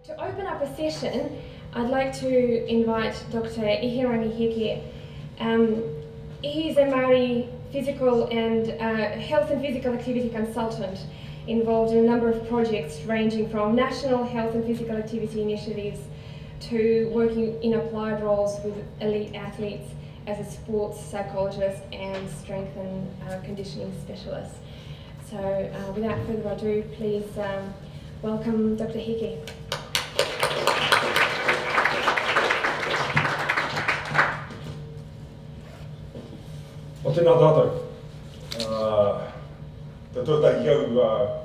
To open up a session, I'd like to invite Dr. Ihi Heke. He's a Maori physical and health and physical activity consultant involved in a number of projects ranging from national health and physical activity initiatives to working in applied roles with elite athletes as a sports psychologist and strength and conditioning specialist. So without further ado, please welcome Dr. Heke. O tēnā tātou, te tōtai iau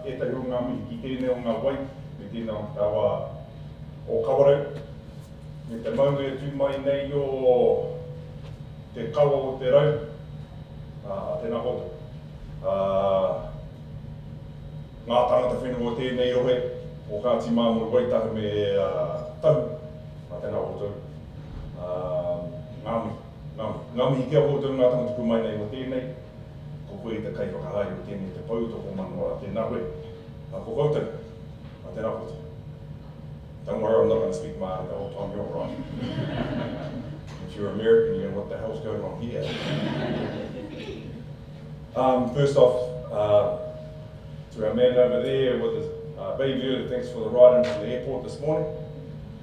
e tai o ngā mihi ki tēnei o ngā wai, me tēnā o tāua o kawarau, me te maunga e tū mai nei o te kawa o te rau, tēnā hotu. Ngā tangata whenua o tēnei rohe, o kāti māmuru waitaha me tau, tēnā hotu. Ngā mihi kia hotu ngā tangata ku mai nei o tēnei, ko koe te kai whakahai o tēnei te pau, toko manoa tēnā koe. Ko koutou, tēnā hotu. Don't worry, I'm not going to speak Māori the whole time, you're right. If you're American, you go, what the hell's going on here? First off, to our man over there with his baby early, thanks for the ride into the airport this morning.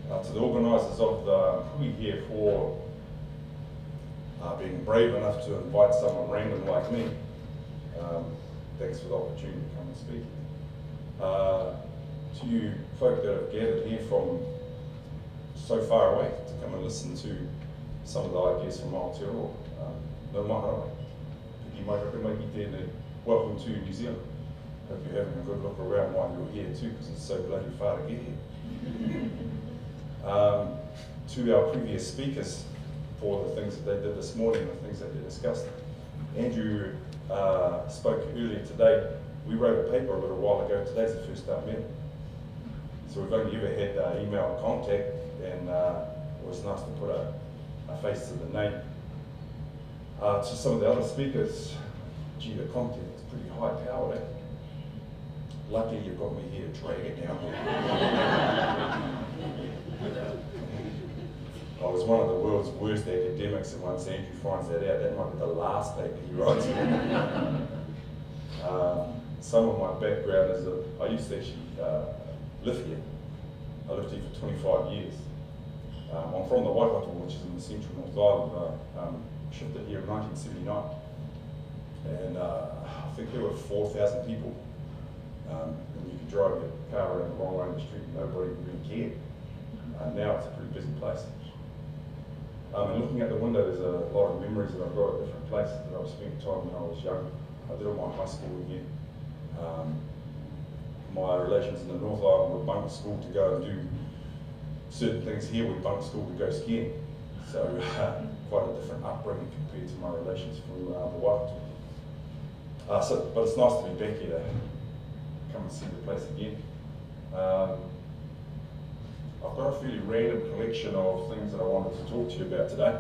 To the organisers of the hui here for being brave enough to invite someone random like me. Thanks for the opportunity to come and speak. To you folk that have gathered here from so far away to come and listen to some of the ideas from Atua, non-Maori, welcome to New Zealand. Hope you're having a good look around while you're here too, because it's so bloody far to get here. To our previous speakers for the things that they did this morning, the things that they discussed. Andrew spoke earlier today. We wrote a paper a little while ago. Today's the first day I met him. So we've only ever had email contact, and it was nice to put a face to the name. To some of the other speakers, gee, the content is pretty high powered, eh? Lucky you've got me here to drag it down. I was one of the world's worst academics, and once Andrew finds that out, that might be the last paper he writes. Some of my background is that I used to actually live here. I lived here for 25 years. I'm from the Waikato, which is in the central North Island. Shifted here in 1979. And I think there were 4,000 people. And you could drive your car around the wrong way in the street and nobody really cared. Now it's a pretty busy place. And looking at the window, there's a lot of memories that I've got at different places that I've spent time when I was young. I did all my high school again. My relations in the North Island were bunk school to go and do certain things. Here we bunk school to go skiing. So quite a different upbringing compared to my relations from the Waikato. But it's nice to be back here to come and see the place again. I've got a fairly random collection of things that I wanted to talk to you about today.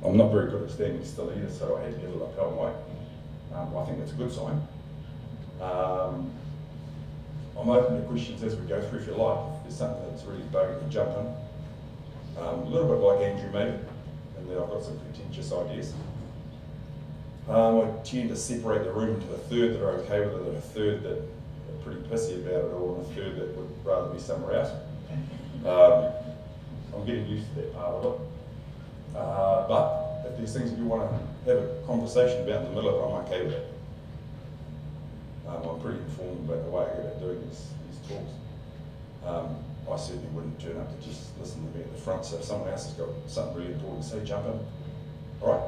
I'm not very good at standing still either, so I had to get a lapel mic. I think that's a good sign. I'm open to questions as we go through if you like. If there's something that's really bugging you, jump in. A little bit like Andrew maybe, and then I've got some contentious ideas. I tend to separate the room into a third that are okay with it, and a third that are pretty pissy about it all, and a third that would rather be somewhere else. I'm getting used to that part of it. But if there's things that you want to have a conversation about in the middle of it, I'm okay with it. I'm pretty informed about the way I go about doing these talks. I certainly wouldn't turn up to just listen to me at the front, so if someone else has got something really important to say, jump in. All right.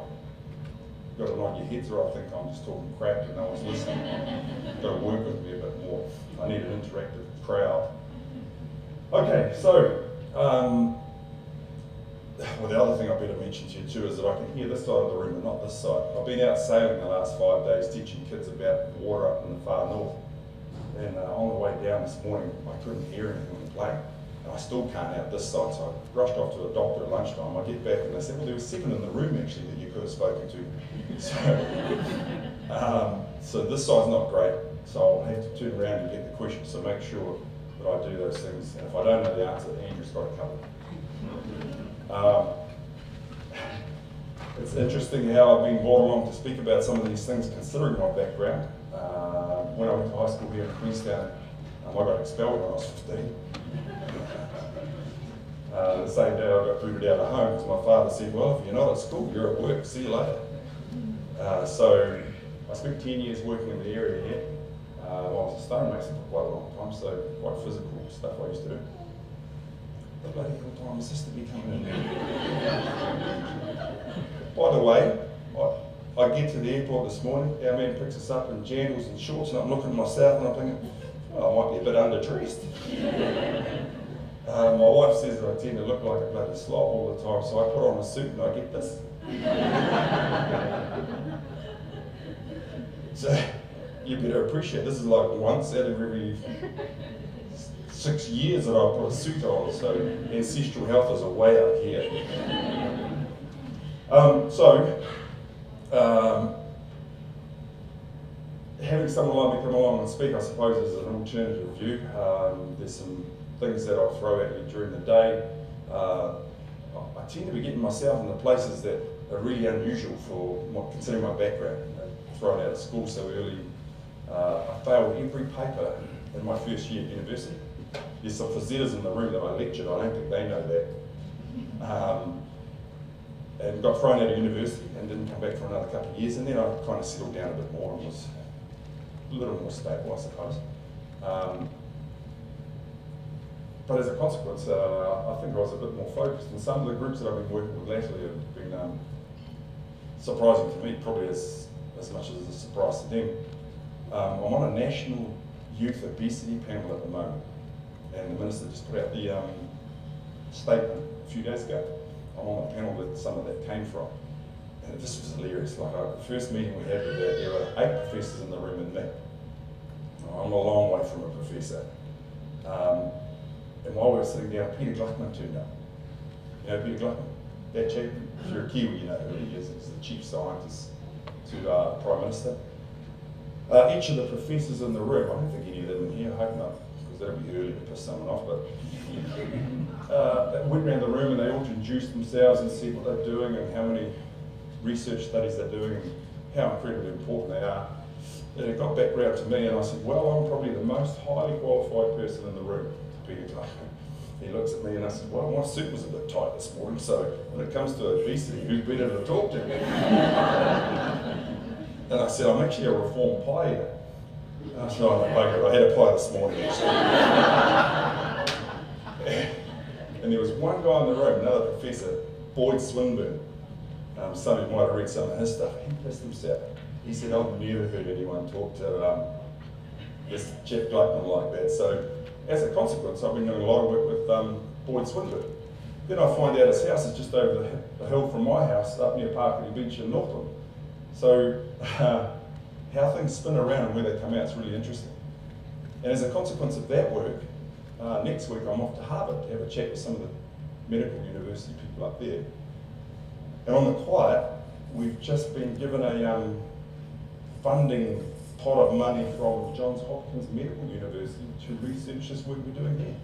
You've got to nod your heads, or I think I'm just talking crap and no one's listening. You've got to work with me a bit more. I need an interactive crowd. Okay, so well, the other thing I better mention to you too is that I can hear this side of the room and not this side. I've been out sailing the last 5 days teaching kids about water up in the far north. And on the way down this morning, I couldn't hear anything on the plane. And I still can't out this side, so I rushed off to a doctor at lunchtime. I get back and they said, well, there was 7 in the room actually that you could have spoken to. So this side's not great, so I'll have to turn around and get the question. So make sure that I do those things, and if I don't know the answer, Andrew's got it covered. It's interesting how I've been brought along to speak about some of these things considering my background. When I went to high school here in Queenstown, I got expelled when I was 15. The same day I got booted out of home because my father said, well, if you're not at school, you're at work, see you later. So I spent 10 years working in the area here. I was a stonemason for quite a long time, so quite physical stuff I used to do. The bloody hell time is this to be coming in there? By the way, I get to the airport this morning, our man picks us up in jandals and shorts, and I'm looking at myself and I'm thinking, well, I might be a bit underdressed. My wife says that I tend to look like a bloody slob all the time, so I put on a suit and I get this. So you better appreciate this is like once out of every 6 years that I put a suit on, so ancestral health is a way up here. Having someone like me come along and speak, I suppose, is an alternative view. There's some things that I'll throw at you during the day. I tend to be getting myself into places that are really unusual for considering my background. Thrown out of school so early. I failed every paper in my first year at university. There's some fazetas in the room that I lectured, I don't think they know that. And got thrown out of university and didn't come back for another couple of years, and then I kind of settled down a bit more and was a little more stable, I suppose. But as a consequence, I think I was a bit more focused, and some of the groups that I've been working with lately have been surprising to me, probably as much as it's a surprise to them. I'm on a national youth obesity panel at the moment, and the Minister just put out the statement a few days ago. I'm on the panel that some of that came from, and this was hilarious. Like the first meeting we had with that, there were 8 professors in the room and me. I'm a long way from a professor. And while we were sitting down, Peter Gluckman turned up. You know Peter Gluckman? That chap, if you're a Kiwi, you know who he is. He's the chief scientist to Prime Minister. Each of the professors in the room, I don't think any of them in here, I hope not, because that'll be early to piss someone off, but went around the room and they all introduced themselves and said what they're doing and how many research studies they're doing and how incredibly important they are. And it got back round to me and I said, well, I'm probably the most highly qualified person in the room. Peter Gluckman. He looks at me and I said, well, my suit was a bit tight this morning, so when it comes to obesity, who's better to talk to? And I said, I'm actually a reformed pie eater. And I said, oh, no, bugger, I had a pie this morning, actually. And there was one guy in the room, another professor, Boyd Swinburne. Some of you might have read some of his stuff. He pissed himself. He said, I've never heard anyone talk to this Jeff Gluckman like that. So as a consequence, I've been doing a lot of work with Boyd Swinburne. Then I find out his house is just over the hill from my house, up near Parkley Beach in Northland. So how things spin around and where they come out is really interesting. And as a consequence of that work, next week I'm off to Harvard to have a chat with some of the medical university people up there. And on the quiet, we've just been given a funding pot of money from Johns Hopkins Medical University to research this work we're doing here.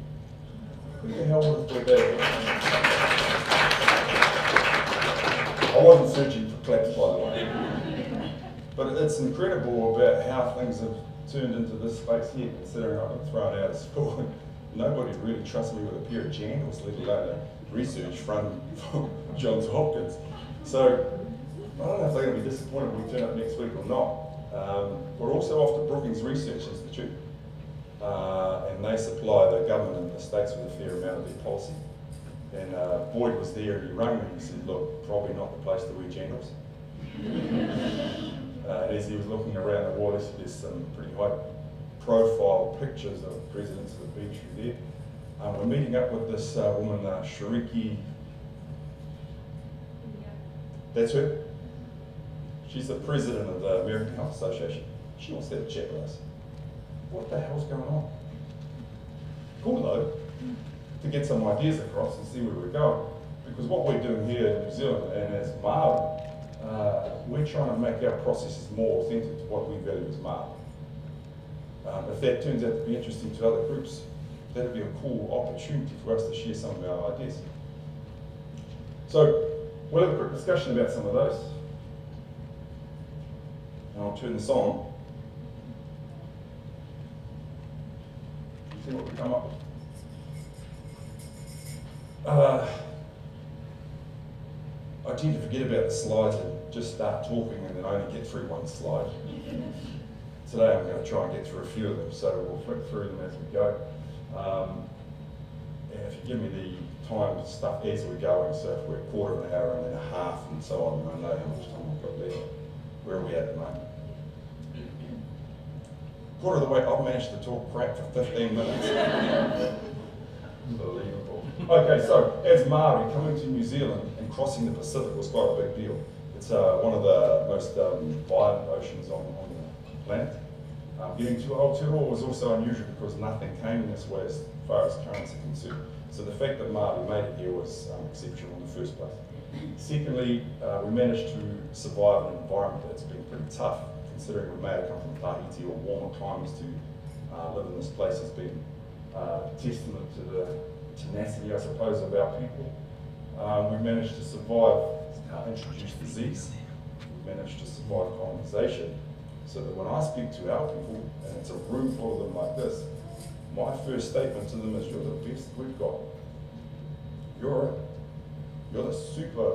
Who the hell would have thought that? I wasn't searching for claps, by the way. But it's incredible about how things have turned into this space here, considering I've been thrown out of school. Nobody really trusts me with a pair of jandals, let alone a research from Johns Hopkins. So I don't know if they're going to be disappointed when we turn up next week or not. We're also off to Brookings Research Institute, and they supply the government in the States with a fair amount of their policy. And Boyd was there and he rang me and he said, look, probably not the place to wear jandals. And as he was looking around the wall, there's some pretty high profile pictures of presidents of the beach through there. We're meeting up with this woman, Shariki. That's her. She's the president of the American Health Association. She wants to have a chat with us. What the hell's going on? Cool though, to get some ideas across and see where we're going. Because what we're doing here in New Zealand and as Māori, we're trying to make our processes more authentic to what we value as Māori. If that turns out to be interesting to other groups, that'd be a cool opportunity for us to share some of our ideas. So we'll have a quick discussion about some of those. And I'll turn this on. See what we come up with. I tend to forget about the slides and just start talking and then only get through one slide. Today I'm going to try and get through a few of them, so we'll flick through them as we go. And if you give me the time stuff as we're going, so if we're a quarter of an hour and then a half and so on, I know how much time I've got left. Where are we at the moment? Quarter of the way, I've managed to talk crap for 15 minutes. Unbelievable. Okay, so as Māori, coming to New Zealand and crossing the Pacific was quite a big deal. It's one of the most violent oceans on the planet. Getting to Aotearoa was also unusual because nothing came this way as far as currents are concerned. So the fact that Māori made it here was exceptional in the first place. Secondly, we managed to survive an environment that's been pretty tough, considering we may have come from Tahiti or warmer climates to live in this place has been testament to the tenacity, I suppose, of our people. We managed to survive introduced disease. We managed to survive colonization. So that when I speak to our people, and it's a room full of them like this, my first statement to them is, you're the best we've got. You're the super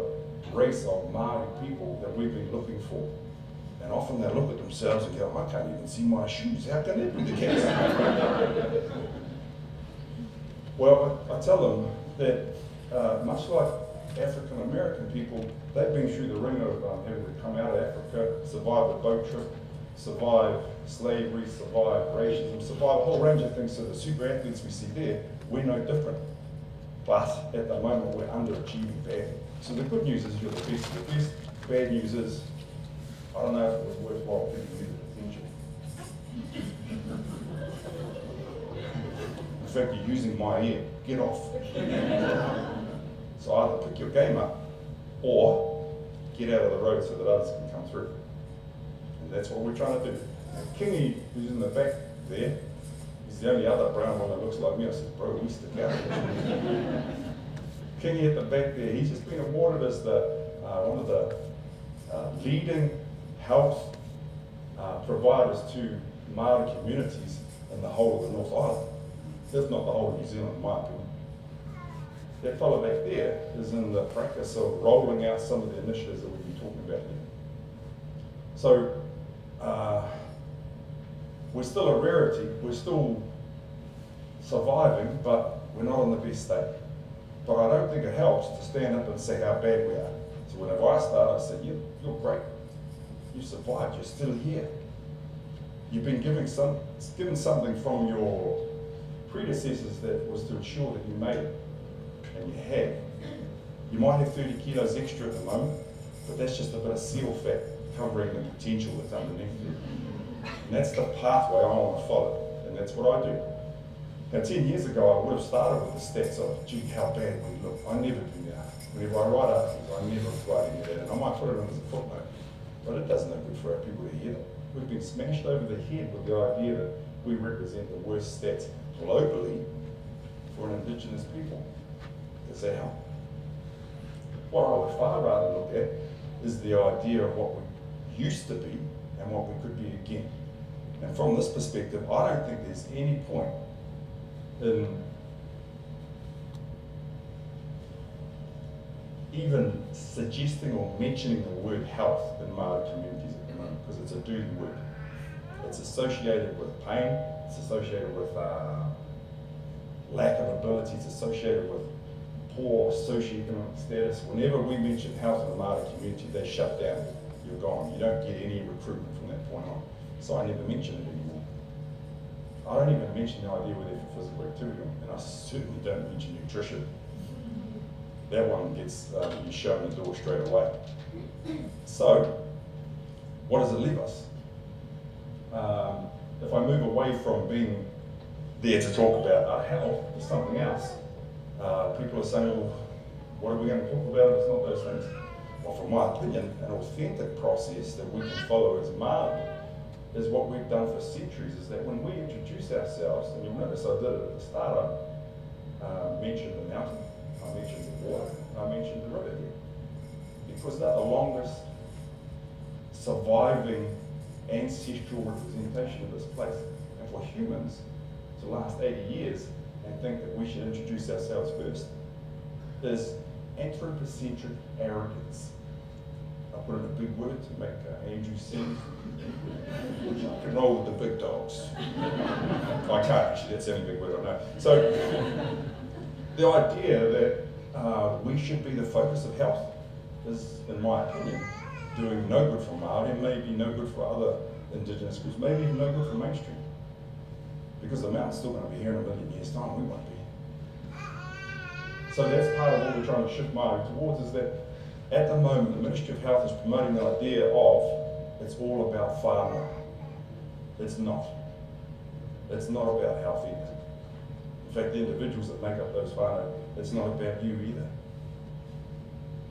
race of Māori people that we've been looking for. And often they look at themselves and go, I can't even see my shoes. How can that be the case? Well, I tell them that much like African American people, they've been through the ring of having to come out of Africa, survive the boat trip, survive slavery, survive racism, survive a whole range of things. So the super athletes we see there, we're no different. But at the moment, we're underachieving badly. So the good news is you're the best of the best. Bad news is, I don't know if it was worthwhile giving you the potential. In fact, you're using my ear. Get off. So either pick your game up or get out of the road so that others can come through. And that's what we're trying to do. And Kingy, who's in the back there, is the only other brown one that looks like me. I said, bro, we stick out. Kingy at the back there, he's just been awarded as one of the leading health providers to Māori communities in the whole of the North Island. If not the whole of New Zealand, in my opinion. That fellow back there is in the practice of rolling out some of the initiatives that we've been talking about here. So, we're still a rarity, we're still surviving, but we're not in the best state. But I don't think it helps to stand up and say how bad we are. So whenever I start, I say, you're great. You survived, you're still here. You've been given something from your predecessors that was to ensure that you made it. And you have. You might have 30 kilos extra at the moment, but that's just a bit of seal fat covering the potential that's underneath you. And that's the pathway I want to follow, and that's what I do. Now 10 years ago I would have started with the stats of, gee, how bad we look. I never do that. Whenever I write articles, I never write any of that, and I might put it in as a footnote. But it doesn't look good for our people to hear that. We've been smashed over the head with the idea that we represent the worst stats globally for an indigenous people. Does that help? What I would far rather look at is the idea of what we used to be and what we could be again. And from this perspective, I don't think there's any point in even suggesting or mentioning the word health in Māori communities at the moment, because it's a dirty word. It's associated with pain, it's associated with lack of ability, it's associated with poor socioeconomic status. Whenever we mention health in the Māori community, they shut down. You're gone. You don't get any recruitment from that point on. So I never mention it anymore. I don't even mention the idea we're there for physical activity, and I certainly don't mention nutrition. That one gets you shown the door straight away. So, what does it leave us? If I move away from being there to talk about our health to something else, people are saying, well, what are we going to talk about if it's not those things? Well, from my opinion, an authentic process that we can follow as Māori is what we've done for centuries, is that when we introduce ourselves, and you'll notice I did it at the start, I mentioned the mountain, I mentioned the water, I mentioned the river here, because they're the longest surviving ancestral representation of this place. And for humans to last 80 years and think that we should introduce ourselves first is anthropocentric arrogance. I put in a big word to make Andrew sing. I can roll with the big dogs. I can't actually, that's the only big word I know. So the idea that we should be the focus of health is, in my opinion, doing no good for Māori, and maybe no good for other indigenous groups, maybe even no good for mainstream. Because the mountain's still going to be here in a million years' time, we won't be. So that's part of what we're trying to shift Māori towards, is that at the moment the Ministry of Health is promoting the idea of it's all about whānau. It's not. It's not about health either. In fact, the individuals that make up those whānau, it's not about you either.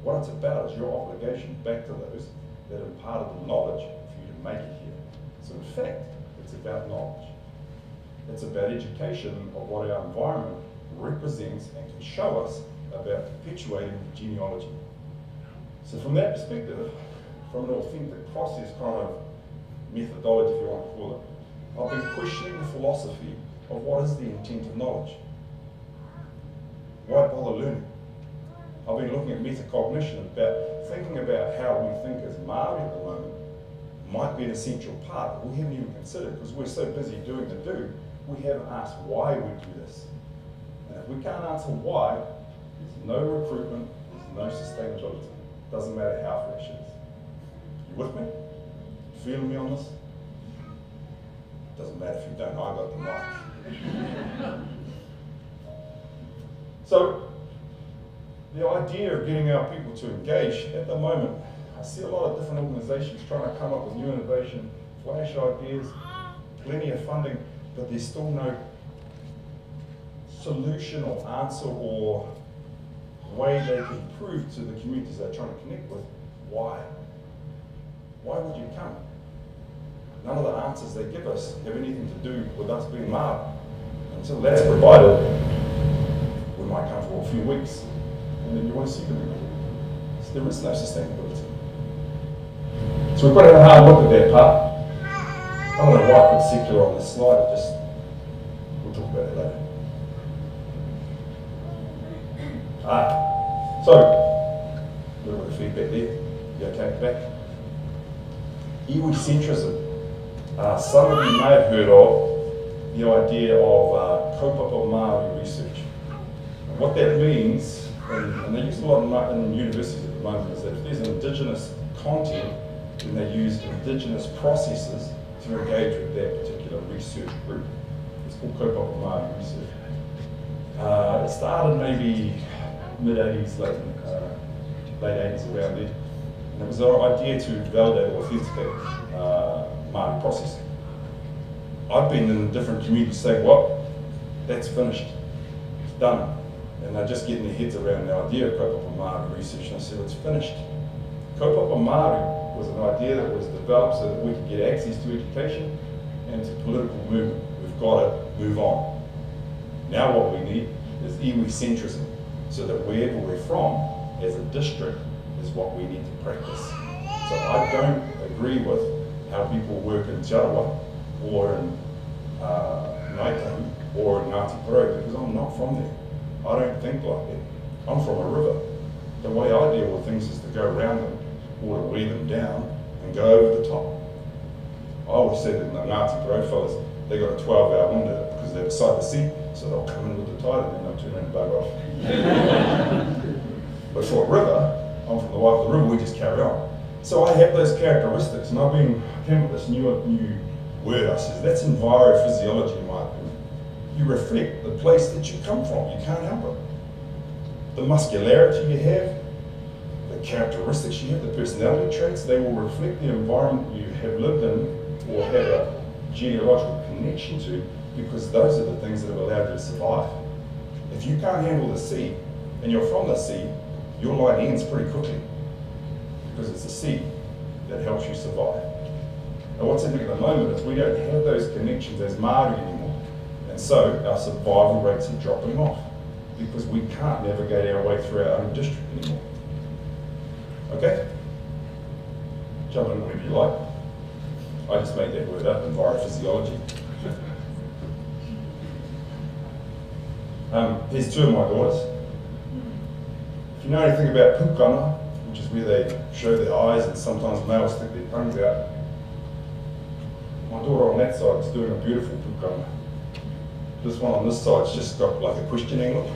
What it's about is your obligation back to those that imparted the knowledge for you to make it here. So in fact, it's about knowledge. It's about education of what our environment represents and can show us about perpetuating genealogy. So from that perspective, from an authentic process kind of methodology, if you want to call it, I've been questioning the philosophy of what is the intent of knowledge. Why bother learning? I've been looking at metacognition, about thinking about how we think as Māori at the moment might be an essential part that we haven't even considered, because we're so busy doing the do, we haven't asked why we do this. And if we can't answer why, there's no recruitment, there's no sustainability. Doesn't matter how fresh it is. You with me? Feeling me on this? Doesn't matter if you don't, I got the mic. So, the idea of getting our people to engage, at the moment, I see a lot of different organisations trying to come up with new innovation, flash ideas, plenty of funding, but there's still no solution or answer or way they can prove to the communities they're trying to connect with why. Why would you come? None of the answers they give us have anything to do with us being Māori. Until that's provided, we might come for a few weeks and then you want to see them again. So there is no sustainability. So we've got to have a hard look at that part. I don't know why I put secular on this slide, we'll talk about it later. So, a little bit of feedback there. You okay back? Iwi-centrism. Some of you may have heard of the idea of kaupapa Māori research. And what that means, and they use a lot in universities at the moment, is that if there's an indigenous content, then they use indigenous processes to engage with that particular research group. It's called kaupapa Māori research. It started maybe mid-80s, late 80s, around there. And it was our idea to validate or authenticate Māori processing. I've been in different communities saying, well, that's finished, it's done. And they're just getting their heads around the idea of kaupapa Māori research, and I said, it's finished. Kaupapa Māori was an idea that was developed so that we could get access to education and to political movement. We've got to move on. Now what we need is iwi-centrism, so that wherever we're from, as a district, is what we need to practice. So I don't agree with how people work in Te Atua, or in Naitahu, or in Ngāti Porou, because I'm not from there. I don't think like that. I'm from a river. The way I deal with things is to go around them, or to wear them down, and go over the top. I always said that in the Ngāti Porou fellas, they got a 12-hour window, because they're beside the sea, so they'll come in with the tide and then they'll turn around and bug off. But for a river, I'm from the wife of the river, we just carry on. So I have those characteristics, and I came up with this new word. I said, that's envirophysiology in my opinion. You reflect the place that you come from, you can't help it. The muscularity you have, the characteristics you have, the personality traits, they will reflect the environment you have lived in or have a genealogical connection to, because those are the things that have allowed you to survive. If you can't handle the sea, and you're from the sea, your line ends pretty quickly, because it's the sea that helps you survive. And what's happening at the moment is we don't have those connections as Māori anymore. And so our survival rates are dropping off because we can't navigate our way through our own district anymore. Okay? Jump in whenever you like. I just made that word up, envirophysiology. Here's two of my daughters. If you know anything about pukana, which is where they show their eyes and sometimes males stick their tongues out, my daughter on that side is doing a beautiful pukana. This one on this side's just got like a questioning look.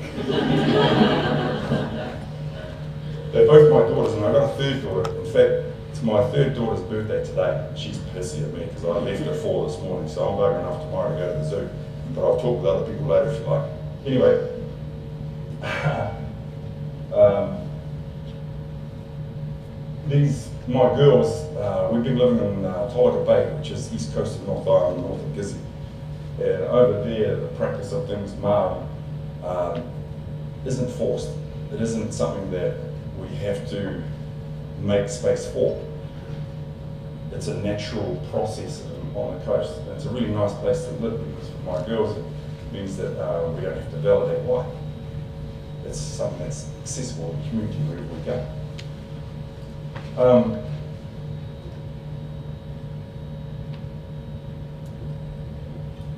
They're both my daughters, and I've got a third daughter. In fact, it's my third daughter's birthday today. She's pissy at me because I left at 4 this morning, so I'm buggering off tomorrow to go to the zoo. But I'll talk with other people later if you like. Anyway, my girls, we've been living in Tolaga Bay, which is east coast of North Island, north of Gizzy. And over there, the practice of things Māori isn't forced. It isn't something that we have to make space for. It's a natural process on the coast. And it's a really nice place to live because for my girls, it means that we don't have to validate why. It's something that's accessible in the community wherever we go.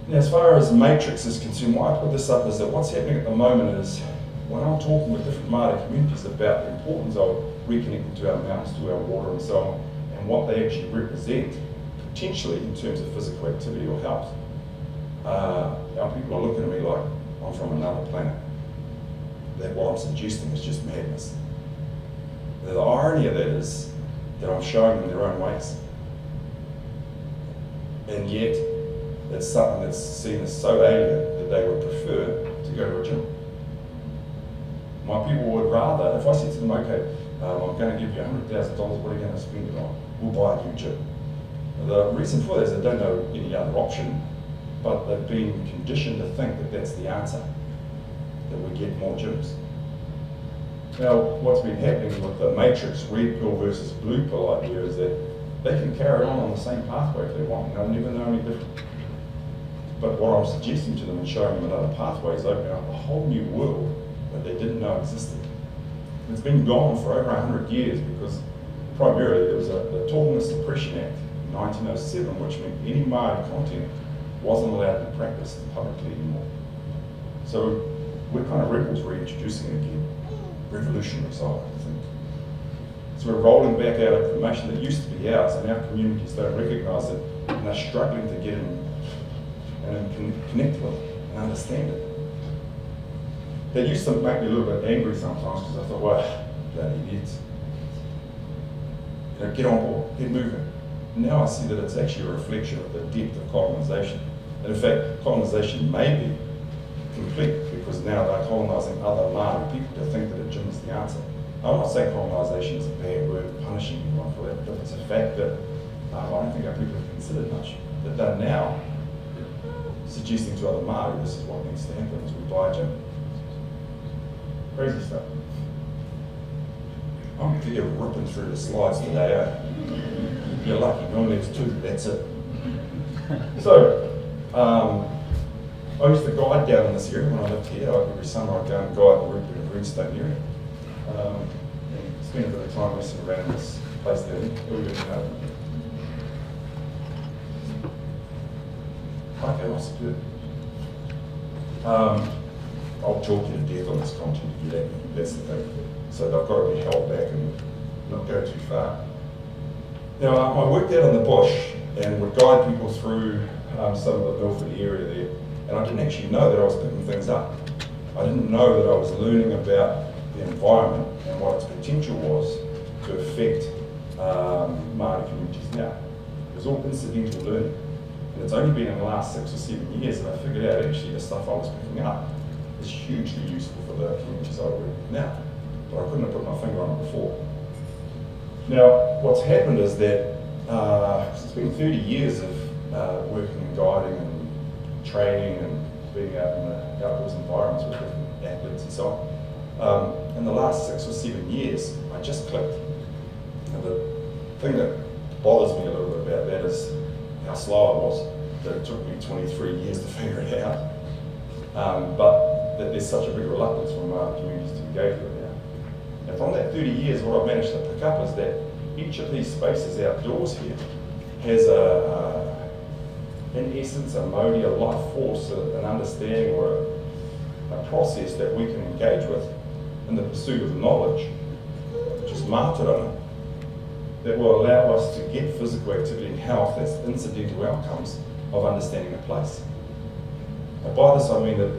Now, as far as matrix is concerned, why I put this up is that what's happening at the moment is when I'm talking with different Māori communities about the importance of reconnecting to our mountains, to our water and so on, and what they actually represent, potentially in terms of physical activity or health, our people are looking at me like I'm from another planet. That what I'm suggesting is just madness. The irony of that is that I'm showing them their own ways. And yet, it's something that's seen as so alien that they would prefer to go to a gym. My people would rather, if I said to them, okay, I'm going to give you $100,000, what are you going to spend it on? We'll buy a new gym. The reason for that is they don't know any other option, but they've been conditioned to think that that's the answer, that we get more gyms. Now, what's been happening with the matrix red pill versus blue pill idea is that they can carry on the same pathway if they want, and they'll never know any different. But what I'm suggesting to them and showing them another pathway is opening up a whole new world that they didn't know existed. It's been gone for over 100 years because primarily there was the Talking and Suppression Act in 1907, which meant any Māori content wasn't allowed to be practiced publicly anymore. So we're kind of rebels reintroducing it again. Revolutionary side, I think. So we're rolling back out information that used to be ours, and our communities don't recognise it, and they're struggling to get in and connect with it and understand it. That used to make me a little bit angry sometimes because I thought, well, bloody idiots. Get on board, get moving. Now I see that it's actually a reflection of the depth of colonisation. And in fact, colonisation may be complete because now they're colonising other Māori people to think that a gym is the answer. I'm not saying colonisation is a bad word, punishing anyone for that, but it's a fact that I don't think our people have considered much. That they're now suggesting to other Māori this is what needs to happen as we buy a gym. Crazy stuff. I'm clear ripping through the slides today, eh? You're lucky, normally it's 2, that's it. So, I used to guide down in this area when I lived here. Every summer I'd go and guide the route in the Greenstone area. And spend a bit of time messing around in this place there. Okay, what's good? I'll talk you to death on this content if you let me. That's the thing. So they've got to be held back and not go too far. Now, I worked out in the bush and would guide people through some of the Milford area there. And I didn't actually know that I was picking things up. I didn't know that I was learning about the environment and what its potential was to affect Māori communities now. It was all incidental learning. And it's only been in the last 6 or 7 years that I figured out actually the stuff I was picking up is hugely useful for the communities I work with now. But I couldn't have put my finger on it before. Now, what's happened is that it's been 30 years of working and guiding and training and being out in the outdoors environments with different athletes and so on. In the last 6 or 7 years, I just clicked. And the thing that bothers me a little bit about that is how slow I was, that it took me 23 years to figure it out. But that there's such a big reluctance from Māori communities to engage with it now. And from that 30 years, what I've managed to pick up is that each of these spaces outdoors here has in essence, a Māori, a life force, an understanding or a process that we can engage with in the pursuit of knowledge, which is Matua, that will allow us to get physical activity and health as incidental outcomes of understanding a place. And by this I mean that,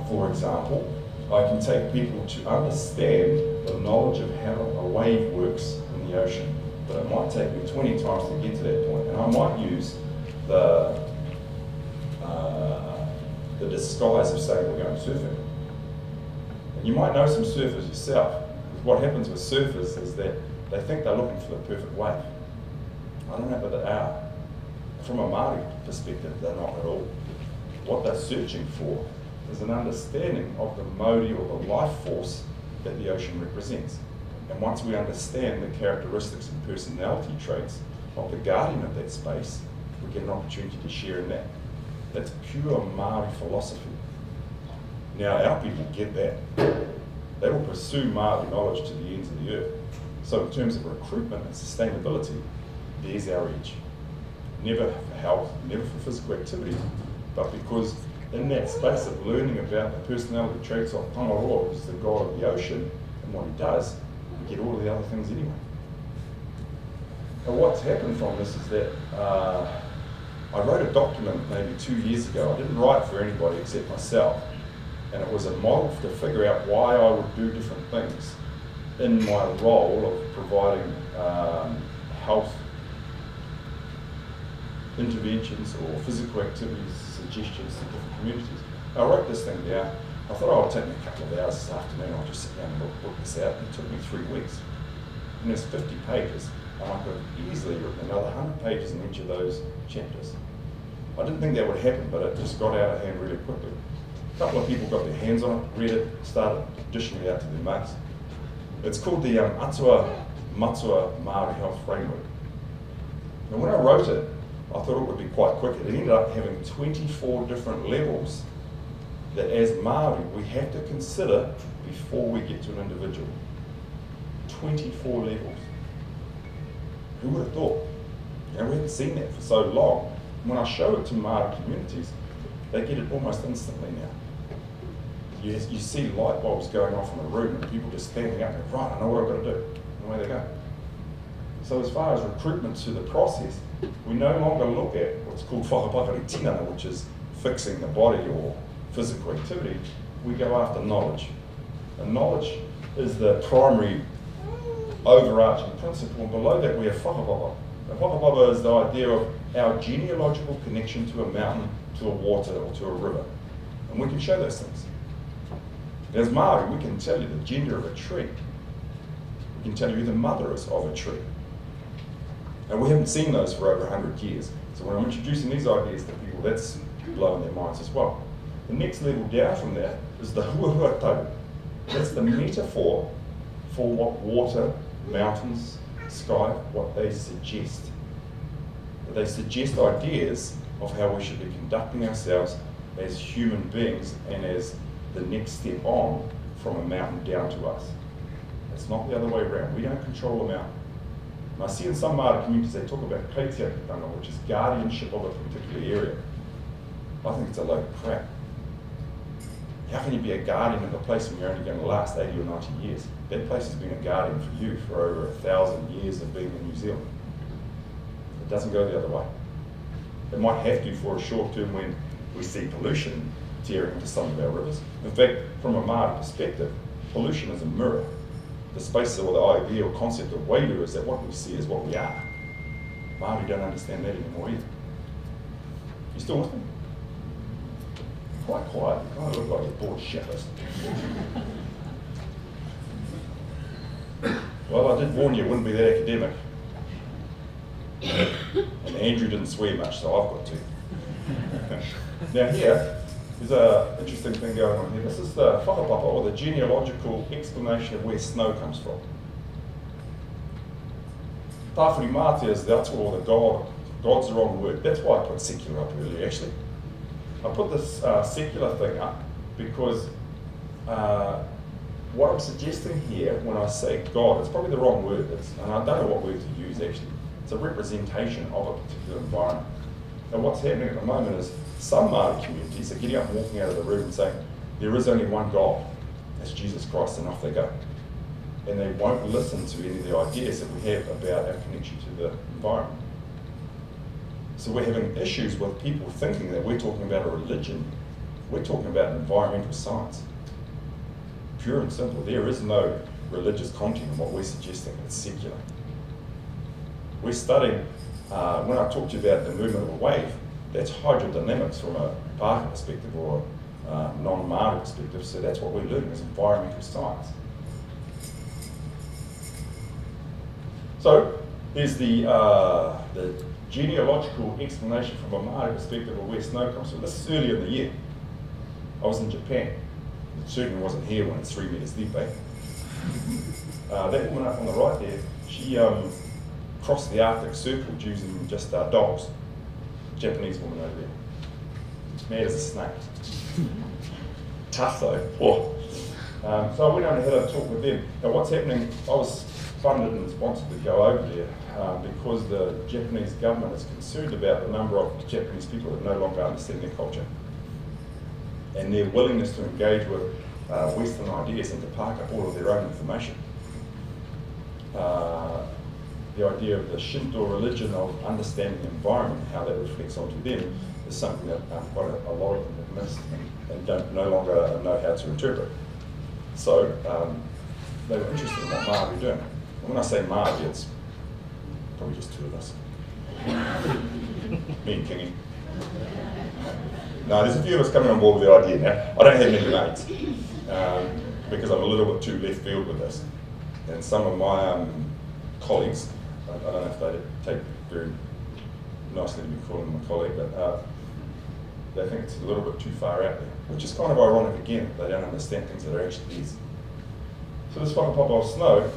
for example, I can take people to understand the knowledge of how a wave works in the ocean, but it might take me 20 times to get to that point, and I might use the disguise of saying we're going surfing. And you might know some surfers yourself. What happens with surfers is that they think they're looking for the perfect wave. I don't know that they are. From a Māori perspective, they're not at all. What they're searching for is an understanding of the Māori or the life force that the ocean represents. And once we understand the characteristics and personality traits of the guardian of that space, we get an opportunity to share in that. That's pure Māori philosophy. Now our people get that. They will pursue Māori knowledge to the ends of the earth. So in terms of recruitment and sustainability, there's our edge. Never for health, never for physical activity, but because in that space of learning about the personality traits of Tongaroa, who's the god of the ocean, and what he does, we get all of the other things anyway. And what's happened from this is that I wrote a document maybe 2 years ago. I didn't write for anybody except myself. And it was a model to figure out why I would do different things in my role of providing health interventions or physical activities, suggestions to different communities. I wrote this thing down. I thought, oh, it'll take me a couple of hours this afternoon. I'll just sit down and book this out. It took me 3 weeks. And there's 50 pages. And I could have easily written another 100 pages in each of those chapters. I didn't think that would happen, but it just got out of hand really quickly. A couple of people got their hands on it, read it, started dishing it out to their mates. It's called the Atua Matua Māori Health Framework. And when I wrote it, I thought it would be quite quick. It ended up having 24 different levels that as Māori we have to consider before we get to an individual. 24 levels. Who would have thought? You know, we haven't seen that for so long. When I show it to Māori communities, they get it almost instantly now. You see light bulbs going off in a room and people just standing up and right, I know what I've got to do, and away they go. So as far as recruitment to the process, we no longer look at what's called whakapapa, which is fixing the body or physical activity. We go after knowledge. And knowledge is the primary overarching principle, and below that we have whakapapa. And whakapapa is the idea of our genealogical connection to a mountain, to a water, or to a river. And we can show those things. As Māori, we can tell you the gender of a tree. We can tell you who the mother is of a tree. And we haven't seen those for over 100 years. So when I'm introducing these ideas to people, that's blowing their minds as well. The next level down from that is the huahuatau. That's the metaphor for what water, mountains, sky, what they suggest. They suggest ideas of how we should be conducting ourselves as human beings and as the next step on from a mountain down to us. It's not the other way around. We don't control the mountain. And I see in some Māori communities they talk about Kaitiakitanga, which is guardianship of a particular area. I think it's a load of crap. How can you be a guardian of a place when you're only going to last 80 or 90 years? That place has been a guardian for you for over 1,000 years of being in New Zealand. It doesn't go the other way. It might have to for a short term when we see pollution tearing into some of our rivers. In fact, from a Māori perspective, pollution is a mirror. The space or the idea or concept of wairu is that what we see is what we are. Māori don't understand that anymore either. You still with me? Quite quiet. You kind of look like you're bored shitless. Well, I did warn you it wouldn't be that academic. And Andrew didn't swear much, so I've got to. Now here, there's an interesting thing going on here. This is the whakapapa, or the genealogical explanation of where snow comes from. Tāwhiri Mātea is the Atua, or the god God's the wrong word. That's why I put secular up earlier, actually. I put this secular thing up because what I'm suggesting here when I say God, it's probably the wrong word, and I don't know what word to use actually. It's a representation of a particular environment. And what's happening at the moment is some Māori communities are getting up and walking out of the room and saying, there is only one God, that's Jesus Christ, and off they go. And they won't listen to any of the ideas that we have about our connection to the environment. So we're having issues with people thinking that we're talking about a religion. We're talking about an environmental science. Pure and simple. There is no religious content in what we're suggesting. It's secular. We're studying, when I talked to you about the movement of a wave, that's hydrodynamics from a Pākehā perspective or a non-Maori perspective. So that's what we're learning is environmental science. So here's the genealogical explanation from a Māori perspective of where snow comes from. This is earlier in the year. I was in Japan. It certainly wasn't here when it's 3 meters deep, eh? That woman up on the right there, she crossed the Arctic Circle using just dogs. Japanese woman over there. Mad as a snake. Tough though. Oh. So I went over and had a talk with them. Now what's happening, I was funded and sponsored to go over there because the Japanese government is concerned about the number of Japanese people that no longer understand their culture and their willingness to engage with Western ideas and to park up all of their own information. The idea of the Shinto religion of understanding the environment, how that reflects onto them, is something that quite a lot of them have missed and don't no longer know how to interpret. So they were interested in what Māori are doing. And when I say Māori, it's probably just two of us. Me and Kingy. No, there's a few of us coming on board with the idea now. I don't have many mates because I'm a little bit too left field with this. And some of my colleagues, I don't know if they take very nicely to be calling them a colleague, but they think it's a little bit too far out there, which is kind of ironic again. They don't understand things that are actually easy. So this whakapapa of snow,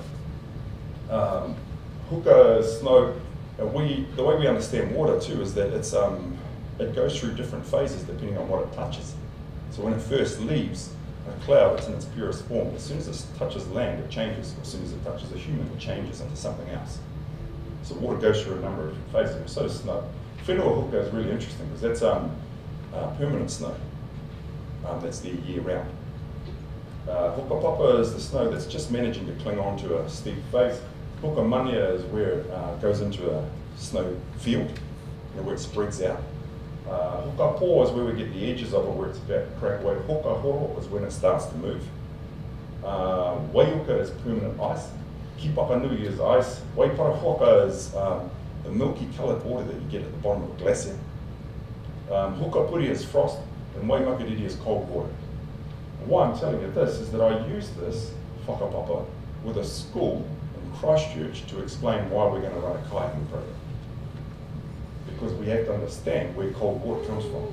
huka is snow, the way we understand water too is that it goes through different phases depending on what it touches. So when it first leaves a cloud, it's in its purest form. As soon as it touches land, it changes. As soon as it touches a human, it changes into something else. So water goes through a number of different phases, and so does snow. Whenua huka is really interesting because that's permanent snow. That's there year round. Whakapapa is the snow that's just managing to cling on to a steep face. Hukamania is where it goes into a snow field, where it spreads out. Hukapo is where we get the edges of it, where it's about to crack away. Hukahoro is when it starts to move. Waiuka is permanent ice. Kipapanui is ice. Waiparahoka is the milky coloured water that you get at the bottom of a glacier. Hukapuri is frost, and Waimakiriri is cold water. And why I'm telling you this is that I use this whakapapa with a school in Christchurch to explain why we're going to run a kayaking program. Because we have to understand where cold water comes from.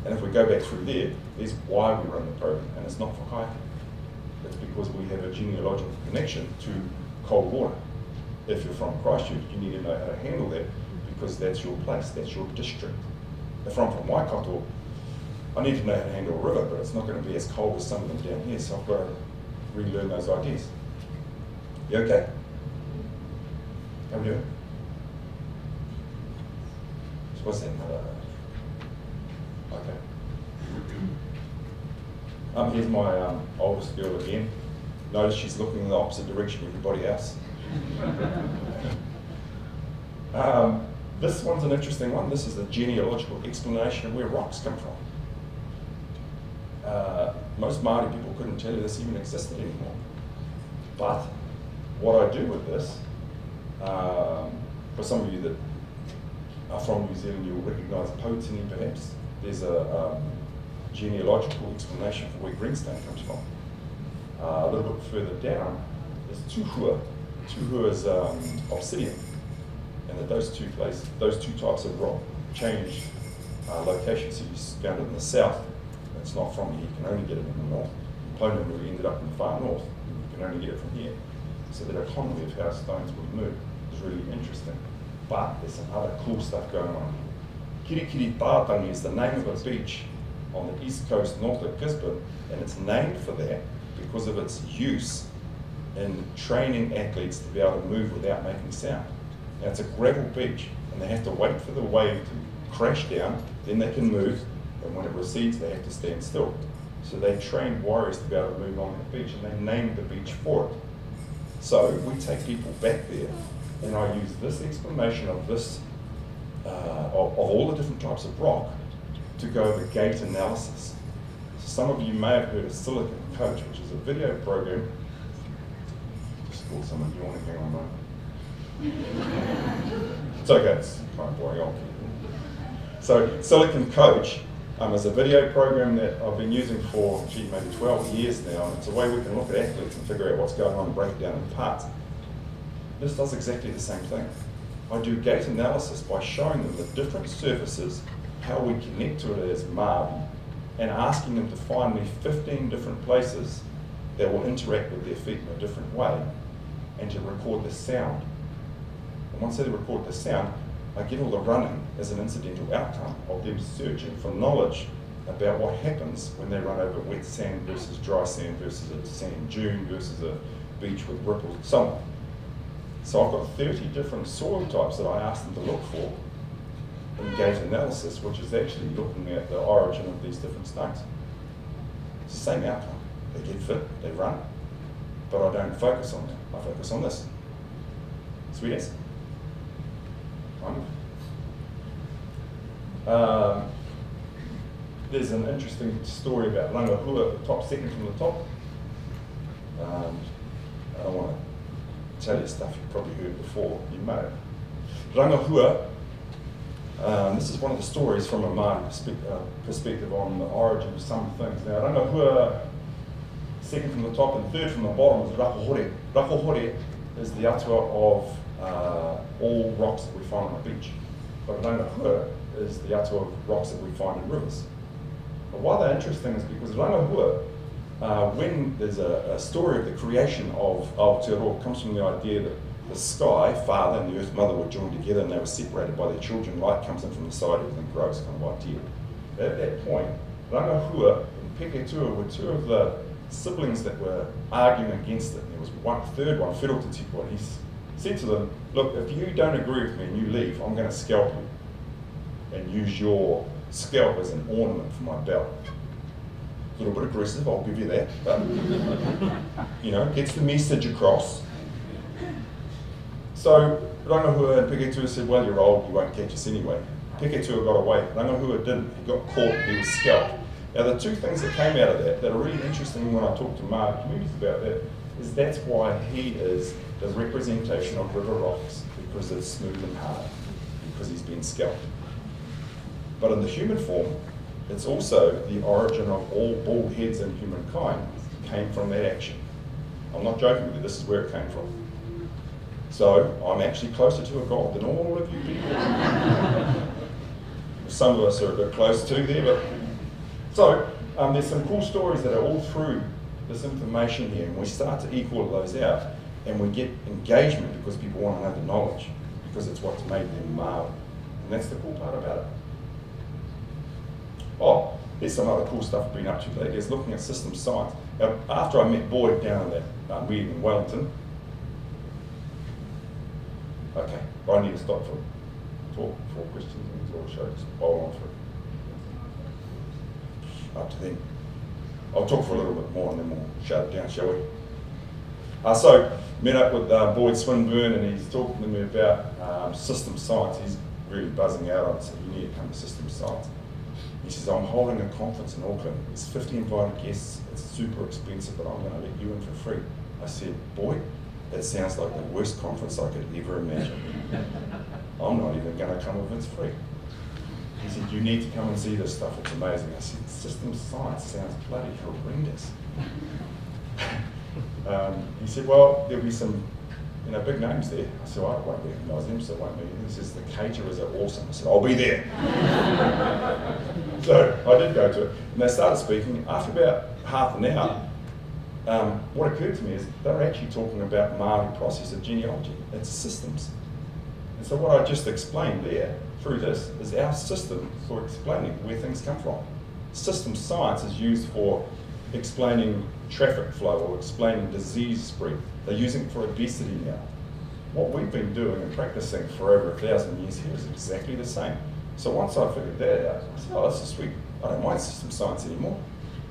And if we go back through there's why we run the program, and it's not for kayaking. It's because we have a genealogical connection to cold water. If you're from Christchurch, you need to know how to handle that because that's your place, that's your district. If I'm from Waikato, I need to know how to handle a river, but it's not going to be as cold as some of them down here, so I've got to relearn those ideas. You okay? How are we doing? So what's that? Okay. Here's my oldest girl again. Notice she's looking in the opposite direction to everybody else. This one's an interesting one. This is the genealogical explanation of where rocks come from. Most Māori people couldn't tell you this even existed anymore. But what I do with this, for some of you that are from New Zealand, you'll recognise Pautini perhaps. There's a genealogical explanation for where greenstone comes from. A little bit further down, there's Tuhua. Tuhua is obsidian, and that those two types of rock change location. So you found it in the south, it's not from here, you can only get it in the north. Poland really ended up in the far north, you can only get it from here. So the economy of how stones would move is really interesting. But there's some other cool stuff going on. Kaitiakitanga is the name of a beach on the east coast north of Gisborne, and it's named for that because of its use in training athletes to be able to move without making sound. Now it's a gravel beach, and they have to wait for the wave to crash down, then they can move, and when it recedes they have to stand still. So they train warriors to be able to move on that beach, and they named the beach for it. So we take people back there, and I use this explanation of this, of all the different types of rock, to go over gait analysis. So some of you may have heard of Silicon Coach, which is a video program. Just call someone yawning, hang on a moment. It's okay, it's kind of boring, I'll keep it. So Silicon Coach is a video program that I've been using for, maybe 12 years now, and it's a way we can look at athletes and figure out what's going on and break it down in parts. This does exactly the same thing. I do gait analysis by showing them the different surfaces, how we connect to it as Māori, and asking them to find me 15 different places that will interact with their feet in a different way, and to record the sound. And once they record the sound, I get all the running as an incidental outcome of them searching for knowledge about what happens when they run over wet sand versus dry sand versus a sand dune versus a beach with ripples and so on. So I've got 30 different soil types that I ask them to look for in gait analysis, which is actually looking at the origin of these different stones. It's the same outcome. They get fit, they run, but I don't focus on that. I focus on this. Sweet as. There's an interesting story about Rangahua, the top, second from the top. I don't want to tell you stuff you've probably heard before, you may have. Rangahua, this is one of the stories from a Māori perspective on the origin of some things. Now, Rangahua, second from the top and third from the bottom is Rakohore. Rakohore is the Atua of all rocks that we find on a beach. But Rangahua is the Atua of rocks that we find in rivers. But why they're interesting is because Rangahua, when there's a story of the creation of Aotearoa, comes from the idea that the sky, Father, and the Earth Mother were joined together and they were separated by their children. Light comes in from the side, everything grows, kind of idea. At that point, Rangahua and Peketua were two of the siblings that were arguing against it. There was one third one, Whirl to Tipua, and he said to them, look, if you don't agree with me and you leave, I'm going to scalp you and use your scalp as an ornament for my belt. A little bit aggressive, I'll give you that, but you know, gets the message across. So Rangahua and Peketua said, well, you're old, you won't catch us anyway. Peketua got away, Rangahua didn't, he got caught, he was scalped. Now the two things that came out of that are really interesting when I talk to Māori communities about that, is that's why he is the representation of river rocks, because it's smooth and hard, because he's been scalped. But in the human form, it's also the origin of all bald heads in humankind came from that action. I'm not joking with you, this is where it came from. So I'm actually closer to a god than all of you people. Some of us are a bit close too there, but so there's some cool stories that are all through this information here, and we start to equal those out, and we get engagement because people want to know the knowledge, because it's what's made them Māori, and that's the cool part about it. Oh, there's some other cool stuff I've been up to lately, is looking at system science. Now, after I met Boyd down in that meeting in Wellington, okay, I need to stop for talk for questions or show, just bowl on through. Up to then. I'll talk for a little bit more and then we'll shut it down, shall we? So, met up with Boyd Swinburne, and he's talking to me about system science. He's really buzzing out on it, so you need to come to system science. He says, I'm holding a conference in Auckland. There's 50 invited guests. It's super expensive, but I'm going to let you in for free. I said, Boyd, that sounds like the worst conference I could ever imagine. I'm not even going to come if it's free. He said, you need to come and see this stuff, it's amazing. I said, system science sounds bloody horrendous. He said, well, there'll be some big names there. I said, well, I won't recognise them, so it won't be. He says, the caterers are awesome. I said, I'll be there. So I did go to it, and they started speaking. After about half an hour, what occurred to me is they were actually talking about Māori process of genealogy. It's systems. And so what I just explained there, through this, is our system for explaining where things come from. System science is used for explaining traffic flow or explaining disease spread. They're using it for obesity now. What we've been doing and practicing for over 1,000 years here is exactly the same. So once I figured that out, I said, oh, this is sweet. I don't mind system science anymore.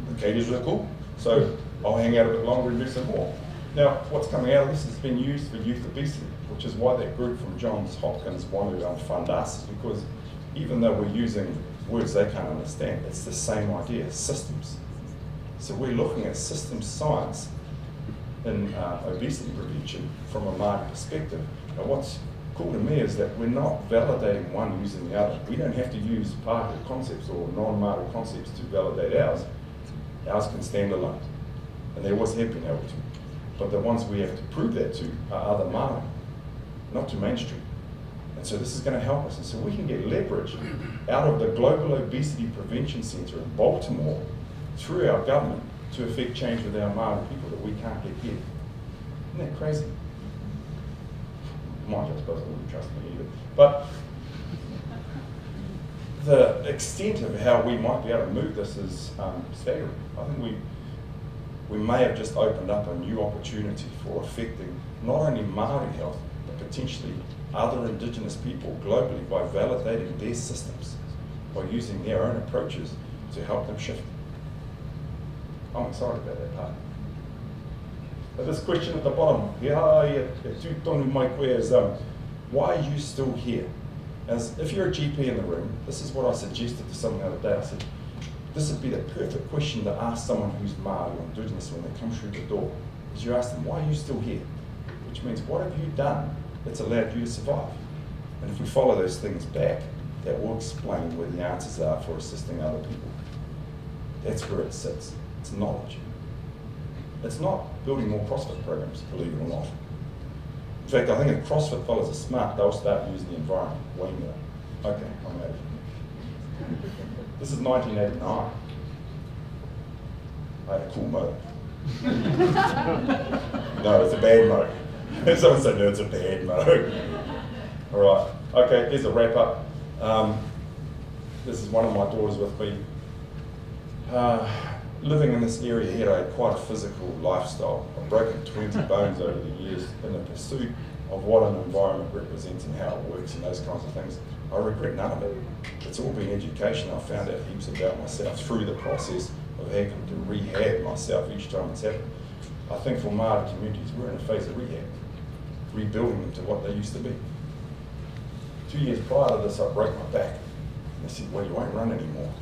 The Kaitis are cool, so I'll hang out a bit longer and do some more. Now, what's coming out of this has been used for youth obesity, which is why that group from Johns Hopkins wanted to fund us, because even though we're using words they can't understand, it's the same idea, systems. So we're looking at systems science in obesity prevention from a Māori perspective. And what's cool to me is that we're not validating one using the other. We don't have to use Pākehā concepts or non-Māori concepts to validate ours. Ours can stand alone, and they always have been able to. But the ones we have to prove that to are other Māori, not to mainstream. And so this is going to help us. And so we can get leverage out of the Global Obesity Prevention Centre in Baltimore through our government to affect change with our Māori people that we can't get here. Isn't that crazy? Mind you, I suppose I wouldn't trust me either. But the extent of how we might be able to move this is staggering. I think we may have just opened up a new opportunity for affecting not only Māori health, but potentially other indigenous people globally by validating their systems, by using their own approaches to help them shift. I'm excited about that part. But this question at the bottom, why are you still here? As if you're a GP in the room, this is what I suggested to someone the other day. I said, this would be the perfect question to ask someone who's Māori or indigenous when they come through the door. Is you ask them, why are you still here? Which means, what have you done that's allowed you to survive? And if we follow those things back, that will explain where the answers are for assisting other people. That's where it sits. It's knowledge. It's not building more CrossFit programs, believe it or not. In fact, I think if CrossFit fellas are smart, they'll start using the environment way more. Okay, I'm out of here. This is 1989. I had a cool mode. No, it's a bad mode. Someone said, no, it's a bad mode. All right, okay, here's a wrap up. This is one of my daughters with me. Living in this area here, I had quite a physical lifestyle. I've broken 20 bones over the years in the pursuit of what an environment represents and how it works and those kinds of things. I regret none of it. It's all been education. I've found out heaps about myself through the process of having to rehab myself each time it's happened. I think for Māori communities, we're in a phase of rehab, rebuilding them to what they used to be. 2 years prior to this, I broke my back. They said, well, you won't run anymore.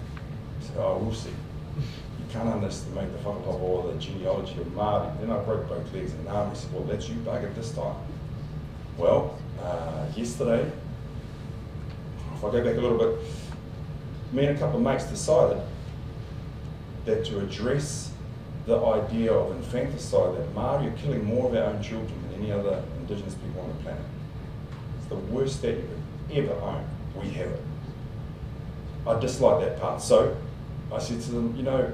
I said, oh, we'll see. You can't underestimate the whakapapa or the genealogy of Māori. Then I broke both legs and an arm. He said, well, that's you buggered this time. Well, yesterday, if I go back a little bit, me and a couple of mates decided that to address the idea of infanticide, that Māori are killing more of our own children than any other indigenous people on the planet. It's the worst stat you could ever own. We have it. I dislike that part. So I said to them, you know,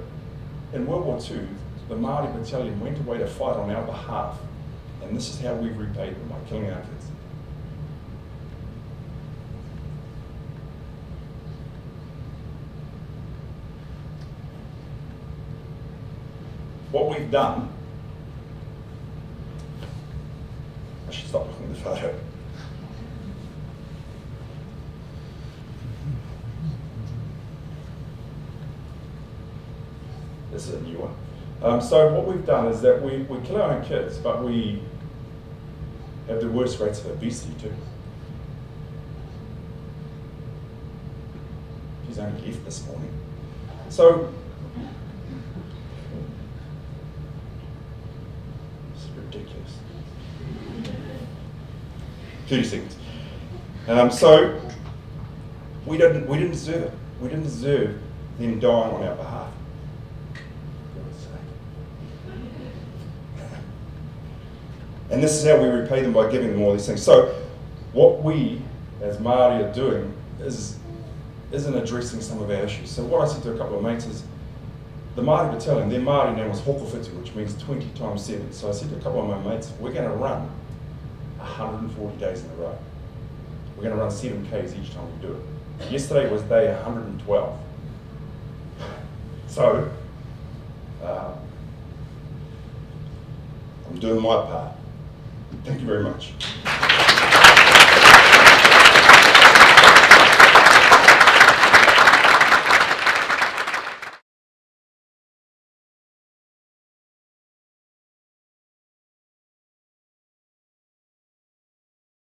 in World War II, the Māori battalion went away to fight on our behalf. And this is how we've repaid them, by killing our kids. What we've done, I should stop looking at the photo. This is a new one. So what we've done is that we kill our own kids, but we have the worst rates of obesity too. She's only left this morning. So, this is ridiculous. 30 seconds. So, we didn't deserve it. We didn't deserve them dying on our behalf. And this is how we repay them, by giving them all these things. So what we, as Māori, are doing isn't addressing some of our issues. So what I said to a couple of mates is, the Māori battalion, their Māori name was Hokowhitu, which means 20 times 7. So I said to a couple of my mates, we're going to run 140 days in a row. we're going to run 7 Ks each time we do it. Yesterday was day 112. So, I'm doing my part. Thank you very much.